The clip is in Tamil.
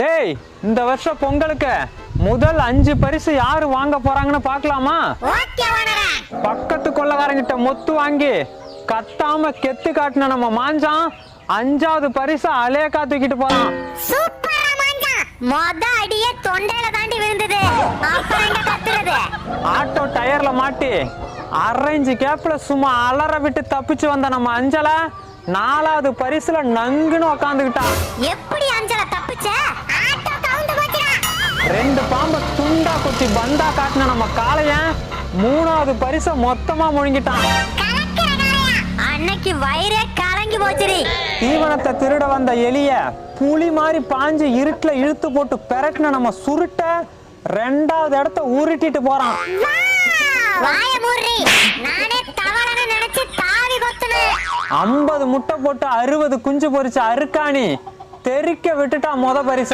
டேய், இந்த வருஷம் பொங்கலுக்கு முதல் 5 பரிசு யாரு வாங்க போறாங்கன்னு பாக்கலாமா? பக்கத்து கொள்ளக்காரங்கிட்ட மொத்து வாங்கி கத்தாம கெத்து காட்டின நம்ம மாஞ்சான் 5வது பரிசு அலேக்கா தூக்கிட்டு போறான். ஆட்டோ டயர்ல மாட்டி அரேஞ்சு கேப்ல சும்மா அலற விட்டு தப்பிச்சு வந்த நம்ம அஞ்சல 4வது பரிசுல நங்குன்னு உக்காந்துக்கிட்டான். எப்படி அஞ்சல தப்பிச்ச? ஆட்டோ கவுந்து போச்சுடா. 2 பாம்பை துண்டா குத்தி பந்தா காட்டின நம்ம காளையன் 3வது பரிசை மொத்தமா முழுங்கிட்டான். அன்னைக்கு வயிறே கலங்கி போச்சுரி. தீவனத்தை திருட வந்த எலிய புலி மாதிரி பாஞ்சு இருட்டுல இழுத்து போட்டு பெரட்டின நம்ம சுருட்ட 2வது இடத்த உருட்டிட்டு போறான். வாய மூடுறி. நானே தவளன்னு நினைச்சு தாவி கொத்துனேன். 50 முட்டை போட்டு 60 குஞ்சு பொரிச்ச அருக்காணி தெறிக்க விட்டுட்டா முத பரிசு.